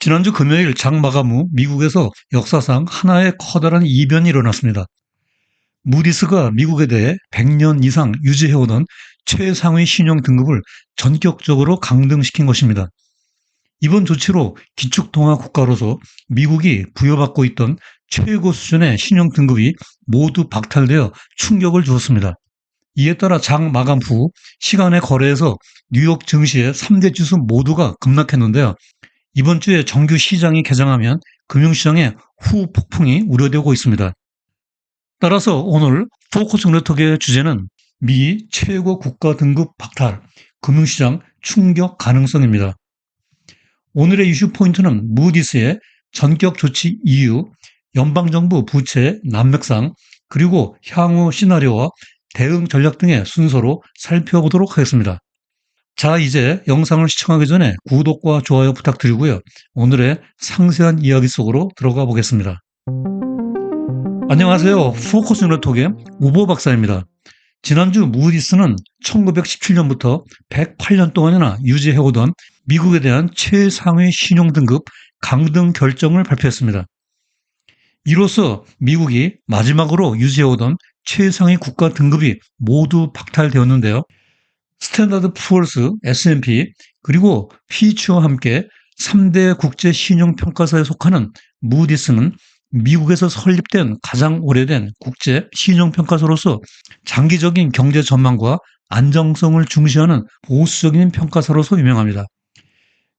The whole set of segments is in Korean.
지난주 금요일 장 마감 후 미국에서 역사상 하나의 커다란 이변이 일어났습니다. 무디스가 미국에 대해 100년 이상 유지해오던 최상위 신용 등급을 전격적으로 강등시킨 것입니다. 이번 조치로 기축통화 국가로서 미국이 부여받고 있던 최고 수준의 신용 등급이 모두 박탈되어 충격을 주었습니다. 이에 따라 장 마감 후 시간의 거래에서 뉴욕 증시의 3대 지수 모두가 급락했는데요. 이번 주에 정규 시장이 개장하면 금융시장의 후폭풍이 우려되고 있습니다. 따라서 오늘 포커스 네트워크의 주제는 미 최고 국가 등급 박탈, 금융시장 충격 가능성입니다. 오늘의 이슈 포인트는 무디스의 전격 조치 이유, 연방정부 부채 난맥상, 그리고 향후 시나리오와 대응 전략 등의 순서로 살펴보도록 하겠습니다. 자, 이제 영상을 시청하기 전에 구독과 좋아요 부탁드리고요. 오늘의 상세한 이야기 속으로 들어가 보겠습니다. 안녕하세요. 포커스 네트워크의 우보 박사입니다. 지난주 무디스는 1917년부터 108년 동안이나 유지해오던 미국에 대한 최상위 신용등급 강등 결정을 발표했습니다. 이로써 미국이 마지막으로 유지해오던 최상위 국가 등급이 모두 박탈되었는데요. 스탠다드 푸어스, S&P, 그리고 피치와 함께 3대 국제 신용평가사에 속하는 무디스는 미국에서 설립된 가장 오래된 국제 신용평가사로서 장기적인 경제 전망과 안정성을 중시하는 보수적인 평가사로서 유명합니다.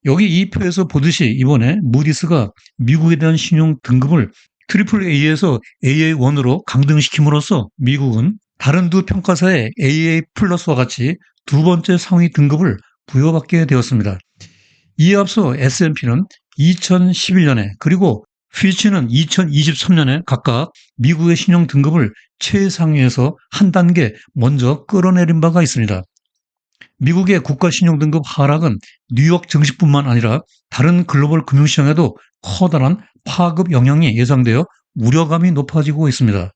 여기 이 표에서 보듯이 이번에 무디스가 미국에 대한 신용 등급을 AAA에서 AA1으로 강등시킴으로써 미국은 다른 두 평가사의 AA 플러스와 같이 두 번째 상위 등급을 부여받게 되었습니다. 이에 앞서 S&P는 2011년에 그리고 피치는 2023년에 각각 미국의 신용 등급을 최상위에서 한 단계 먼저 끌어내린 바가 있습니다. 미국의 국가 신용 등급 하락은 뉴욕 증시뿐만 아니라 다른 글로벌 금융시장에도 커다란 파급 영향이 예상되어 우려감이 높아지고 있습니다.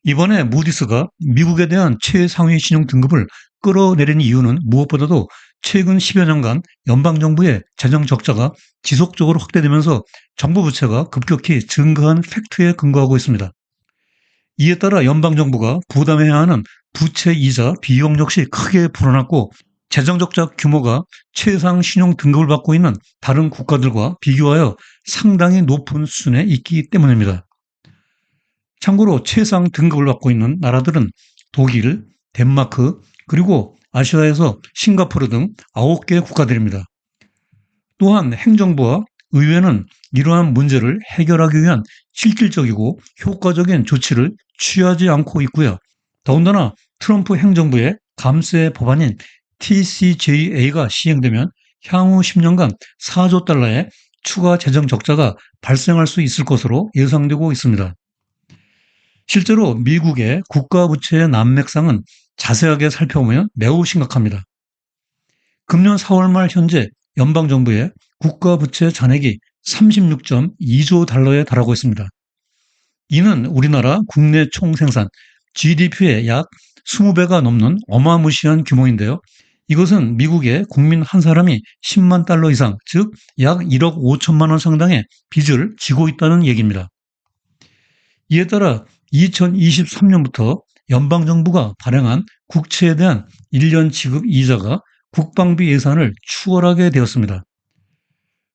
이번에 무디스가 미국에 대한 최상위 신용 등급을 끌어내린 이유는 무엇보다도 최근 10여 년간 연방정부의 재정 적자가 지속적으로 확대되면서 정부 부채가 급격히 증가한 팩트에 근거하고 있습니다. 이에 따라 연방정부가 부담해야 하는 부채 이자 비용 역시 크게 불어났고 재정 적자 규모가 최상 신용 등급을 받고 있는 다른 국가들과 비교하여 상당히 높은 수준에 있기 때문입니다. 참고로 최상 등급을 받고 있는 나라들은 독일, 덴마크, 그리고 아시아에서 싱가포르 등 9개 국가들입니다. 또한 행정부와 의회는 이러한 문제를 해결하기 위한 실질적이고 효과적인 조치를 취하지 않고 있고요. 더군다나 트럼프 행정부의 감세 법안인 TCJA가 시행되면 향후 10년간 4조 달러의 추가 재정 적자가 발생할 수 있을 것으로 예상되고 있습니다. 실제로 미국의 국가 부채의 난맥상은 자세하게 살펴보면 매우 심각합니다. 금년 4월 말 현재 연방정부의 국가 부채 잔액이 36.2조 달러에 달하고 있습니다. 이는 우리나라 국내 총생산 GDP의 약 20배가 넘는 어마무시한 규모인데요. 이것은 미국의 국민 한 사람이 10만 달러 이상, 즉 약 1억 5천만 원 상당의 빚을 지고 있다는 얘기입니다. 이에 따라 2023년부터 연방정부가 발행한 국채에 대한 1년 지급 이자가 국방비 예산을 추월하게 되었습니다.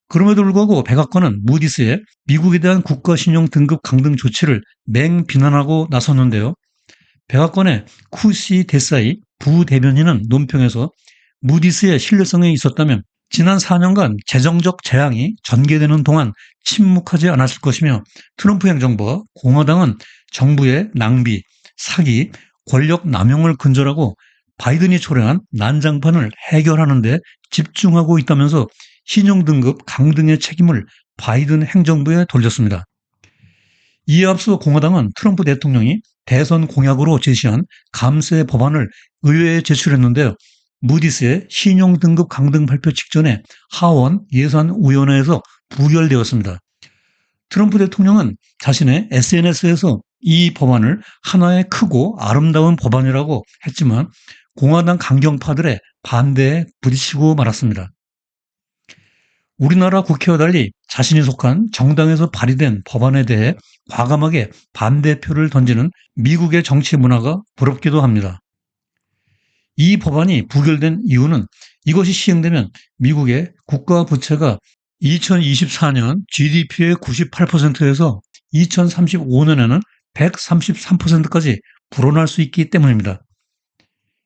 그럼에도 불구하고 백악관은 무디스의 미국에 대한 국가신용 등급 강등 조치를 맹비난하고 나섰는데요. 백악관의 쿠시 데사이 부대변인은 논평에서 무디스의 신뢰성에 있었다면 지난 4년간 재정적 재앙이 전개되는 동안 침묵하지 않았을 것이며 트럼프 행정부와 공화당은 정부의 낭비, 사기, 권력 남용을 근절하고 바이든이 초래한 난장판을 해결하는 데 집중하고 있다면서 신용등급 강등의 책임을 바이든 행정부에 돌렸습니다. 이에 앞서 공화당은 트럼프 대통령이 대선 공약으로 제시한 감세 법안을 의회에 제출했는데요. 무디스의 신용등급 강등 발표 직전에 하원 예산위원회에서 부결되었습니다. 트럼프 대통령은 자신의 SNS에서 이 법안을 하나의 크고 아름다운 법안이라고 했지만 공화당 강경파들의 반대에 부딪히고 말았습니다. 우리나라 국회와 달리 자신이 속한 정당에서 발의된 법안에 대해 과감하게 반대표를 던지는 미국의 정치 문화가 부럽기도 합니다. 이 법안이 부결된 이유는 이것이 시행되면 미국의 국가 부채가 2024년 GDP의 98%에서 2035년에는 133%까지 불어날 수 있기 때문입니다.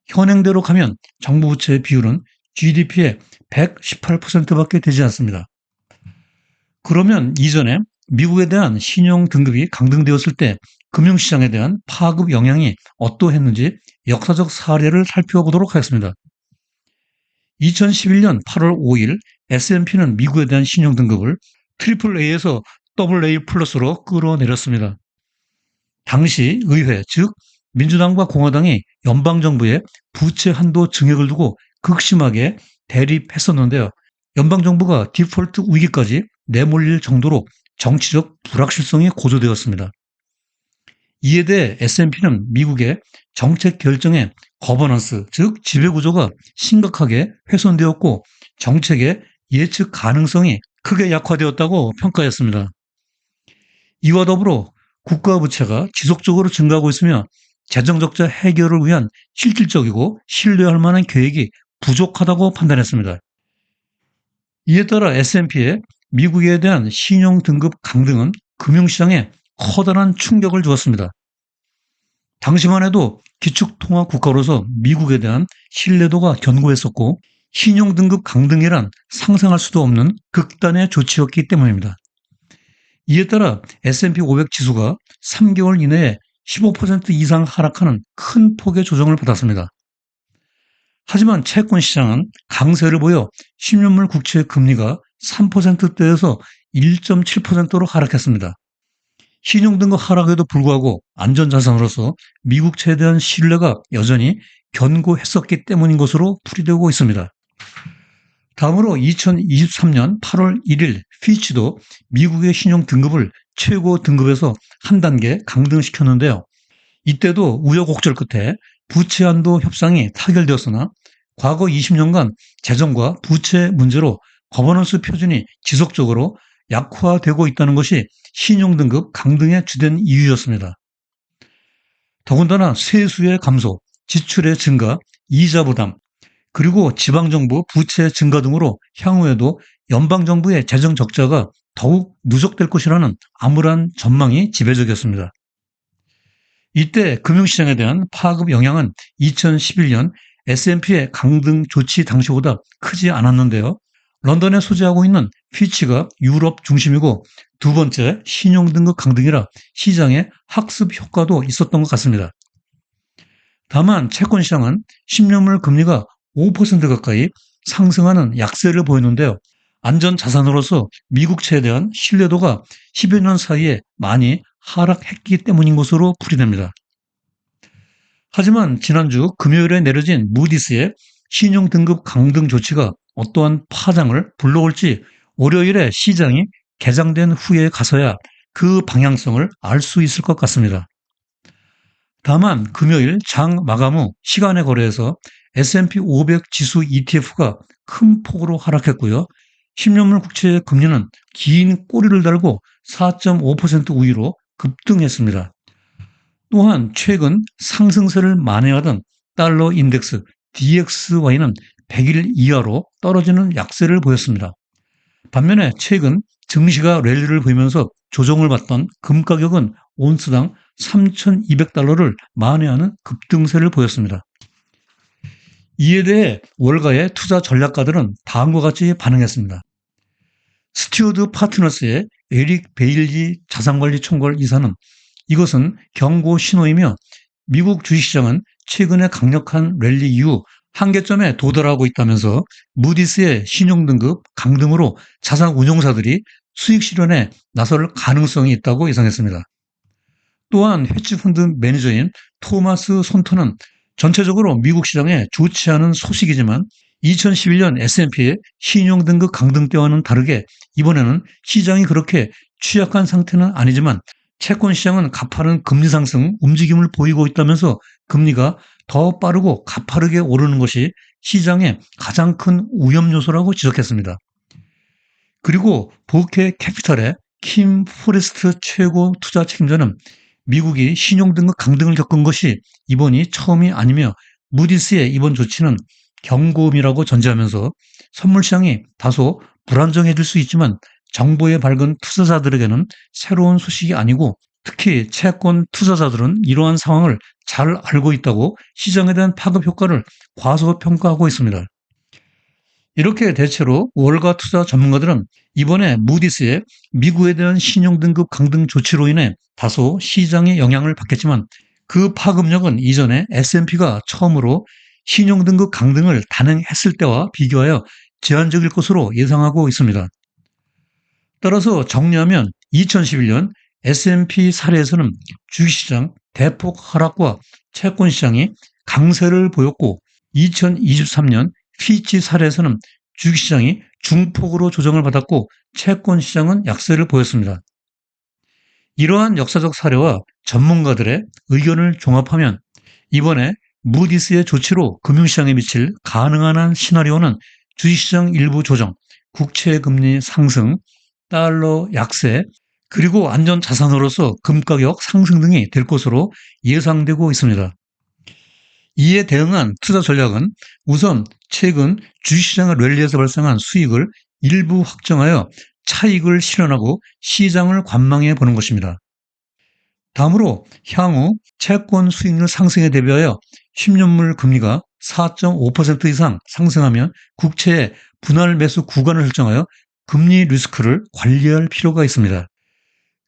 현행대로 가면 정부 부채의 비율은 GDP의 118%밖에 되지 않습니다. 그러면 이전에 미국에 대한 신용 등급이 강등되었을 때 금융시장에 대한 파급 영향이 어떠했는지 역사적 사례를 살펴보도록 하겠습니다. 2011년 8월 5일 S&P는 미국에 대한 신용 등급을 AA에서 AA 플러스로 끌어내렸습니다. 당시 의회, 즉 민주당과 공화당이 연방정부의 부채 한도 증액을 두고 극심하게 대립했었는데요. 연방정부가 디폴트 위기까지 내몰릴 정도로 정치적 불확실성이 고조되었습니다. 이에 대해 S&P는 미국의 정책 결정의 거버넌스, 즉 지배구조가 심각하게 훼손되었고 정책의 예측 가능성이 크게 약화되었다고 평가했습니다. 이와 더불어 국가 부채가 지속적으로 증가하고 있으며 재정적자 해결을 위한 실질적이고 신뢰할 만한 계획이 부족하다고 판단했습니다. 이에 따라 S&P의 미국에 대한 신용 등급 강등은 금융시장에 커다란 충격을 주었습니다. 당시만 해도 기축통화 국가로서 미국에 대한 신뢰도가 견고했었고 신용 등급 강등이란 상상할 수도 없는 극단의 조치였기 때문입니다. 이에 따라 S&P 500 지수가 3개월 이내에 15% 이상 하락하는 큰 폭의 조정을 받았습니다. 하지만 채권 시장은 강세를 보여 10년물 국채 금리가 3%대에서 1.7%로 하락했습니다. 신용 등급 하락에도 불구하고 안전자산으로서 미국채에 대한 신뢰가 여전히 견고했었기 때문인 것으로 풀이되고 있습니다. 다음으로 2023년 8월 1일 피치도 미국의 신용 등급을 최고 등급에서 한 단계 강등시켰는데요. 이때도 우여곡절 끝에 부채 한도 협상이 타결되었으나 과거 20년간 재정과 부채 문제로 거버넌스 표준이 지속적으로 약화되고 있다는 것이 신용등급 강등의 주된 이유였습니다. 더군다나 세수의 감소, 지출의 증가, 이자 부담, 그리고 지방정부 부채 증가 등으로 향후에도 연방정부의 재정 적자가 더욱 누적될 것이라는 암울한 전망이 지배적이었습니다. 이때 금융시장에 대한 파급 영향은 2011년 S&P의 강등 조치 당시보다 크지 않았는데요. 런던에 소재하고 있는 피치가 유럽 중심이고 두 번째 신용등급 강등이라 시장에 학습 효과도 있었던 것 같습니다. 다만 채권시장은 10년물 금리가 5% 가까이 상승하는 약세를 보였는데요. 안전자산으로서 미국채에 대한 신뢰도가 10여 년 사이에 많이 하락했기 때문인 것으로 풀이됩니다. 하지만 지난주 금요일에 내려진 무디스의 신용등급 강등 조치가 어떠한 파장을 불러올지 월요일에 시장이 개장된 후에 가서야 그 방향성을 알 수 있을 것 같습니다. 다만 금요일 장 마감 후 시간의 거래에서 S&P 500 지수 ETF가 큰 폭으로 하락했고요. 10년물 국채 금리는 긴 꼬리를 달고 4.5% 우위로 급등했습니다. 또한 최근 상승세를 만회하던 달러 인덱스 DXY는 100일 이하로 떨어지는 약세를 보였습니다. 반면에 최근 증시가 랠리를 보이면서 조정을 받던 금 가격은 온스당 3,200달러를 만회하는 급등세를 보였습니다. 이에 대해 월가의 투자 전략가들은 다음과 같이 반응했습니다. 스튜어드 파트너스의 에릭 베일리 자산관리 총괄 이사는 이것은 경고 신호이며 미국 주식시장은 최근의 강력한 랠리 이후 한계점에 도달하고 있다면서 무디스의 신용등급 강등으로 자산 운용사들이 수익 실현에 나설 가능성이 있다고 예상했습니다. 또한 헤지펀드 매니저인 토마스 손터는 전체적으로 미국 시장에 좋지 않은 소식이지만 2011년 S&P의 신용등급 강등 때와는 다르게 이번에는 시장이 그렇게 취약한 상태는 아니지만 채권 시장은 가파른 금리 상승 움직임을 보이고 있다면서 금리가 더 빠르고 가파르게 오르는 것이 시장의 가장 큰 위험 요소라고 지적했습니다. 그리고 버케 캐피탈의 킴 포레스트 최고 투자 책임자는 미국이 신용등급 강등을 겪은 것이 이번이 처음이 아니며 무디스의 이번 조치는 경고음이라고 전제하면서 선물 시장이 다소 불안정해질 수 있지만 정보에 밝은 투자자들에게는 새로운 소식이 아니고 특히 채권 투자자들은 이러한 상황을 잘 알고 있다고 시장에 대한 파급 효과를 과소평가하고 있습니다. 이렇게 대체로 월가 투자 전문가들은 이번에 무디스의 미국에 대한 신용등급 강등 조치로 인해 다소 시장에 영향을 받겠지만 그 파급력은 이전에 S&P가 처음으로 신용등급 강등을 단행했을 때와 비교하여 제한적일 것으로 예상하고 있습니다. 따라서 정리하면 2011년 S&P 사례에서는 주식시장 대폭 하락과 채권시장이 강세를 보였고 2023년 피치 사례에서는 주식시장이 중폭으로 조정을 받았고 채권시장은 약세를 보였습니다. 이러한 역사적 사례와 전문가들의 의견을 종합하면 이번에 무디스의 조치로 금융시장에 미칠 가능한 한 시나리오는 주식시장 일부 조정, 국채금리 상승, 달러 약세, 그리고 안전자산으로서 금가격 상승 등이 될 것으로 예상되고 있습니다. 이에 대응한 투자 전략은 우선 최근 주식시장의 랠리에서 발생한 수익을 일부 확정하여 차익을 실현하고 시장을 관망해 보는 것입니다. 다음으로 향후 채권 수익률 상승에 대비하여 10년물 금리가 4.5% 이상 상승하면 국채의 분할 매수 구간을 설정하여 금리 리스크를 관리할 필요가 있습니다.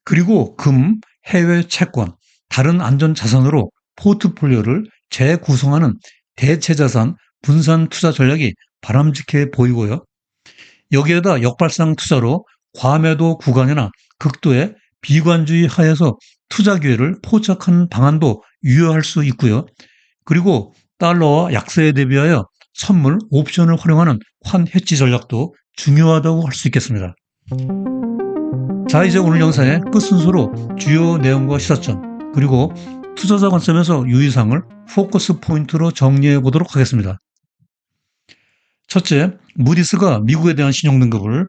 그리고 금, 해외 채권, 다른 안전자산으로 포트폴리오를 재구성하는 대체자산 분산 투자 전략이 바람직해 보이고요. 여기에다 역발상 투자로 과매도 구간이나 극도의 비관주의 하에서 투자 기회를 포착하는 방안도 유효할 수 있고요. 그리고 달러와 약세에 대비하여 선물, 옵션을 활용하는 환 해지 전략도 중요하다고 할 수 있겠습니다. 자, 이제 오늘 영상의 끝 순서로 주요 내용과 시사점, 그리고 투자자 관점에서 유의사항을 포커스 포인트로 정리해 보도록 하겠습니다. 첫째, 무디스가 미국에 대한 신용등급을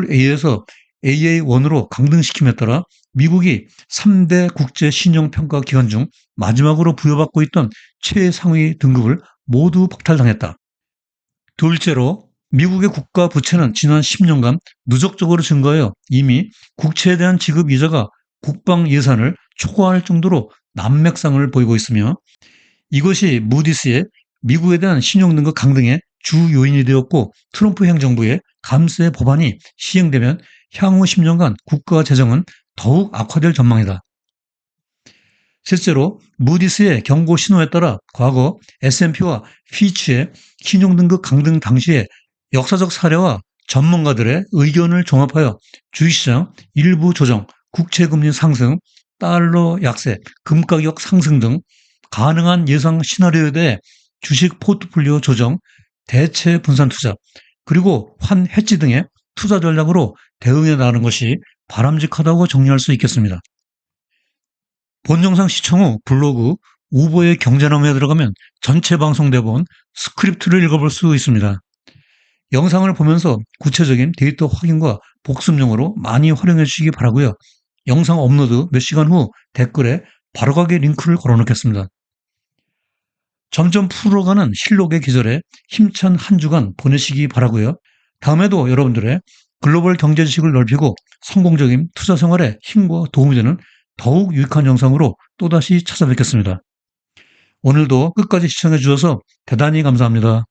AAA에서 AA1으로 강등시킴에 따라 미국이 3대 국제 신용평가 기관 중 마지막으로 부여받고 있던 최상위 등급을 모두 박탈당했다. 둘째로, 미국의 국가 부채는 지난 10년간 누적적으로 증가하여 이미 국채에 대한 지급 이자가 국방 예산을 초과할 정도로 난맥상을 보이고 있으며 이것이 무디스의 미국에 대한 신용등급 강등의 주 요인이 되었고 트럼프 행정부의 감세 법안이 시행되면 향후 10년간 국가 재정은 더욱 악화될 전망이다. 실제로 무디스의 경고 신호에 따라 과거 S&P와 피치의 신용등급 강등 당시에 역사적 사례와 전문가들의 의견을 종합하여 주식시장 일부 조정, 국채금리 상승, 달러 약세, 금가격 상승 등 가능한 예상 시나리오에 대해 주식 포트폴리오 조정, 대체 분산 투자, 그리고 환 해지 등의 투자 전략으로 대응해 나가는 것이 바람직하다고 정리할 수 있겠습니다. 본 영상 시청 후 블로그 우보의 경제나무에 들어가면 전체 방송 대본 스크립트를 읽어볼 수 있습니다. 영상을 보면서 구체적인 데이터 확인과 복습용으로 많이 활용해 주시기 바라고요. 영상 업로드 몇 시간 후 댓글에 바로가기 링크를 걸어놓겠습니다. 점점 풀어가는 실록의 계절에 힘찬 한 주간 보내시기 바라고요. 다음에도 여러분들의 글로벌 경제 지식을 넓히고 성공적인 투자 생활에 힘과 도움이 되는 더욱 유익한 영상으로 또다시 찾아뵙겠습니다. 오늘도 끝까지 시청해 주셔서 대단히 감사합니다.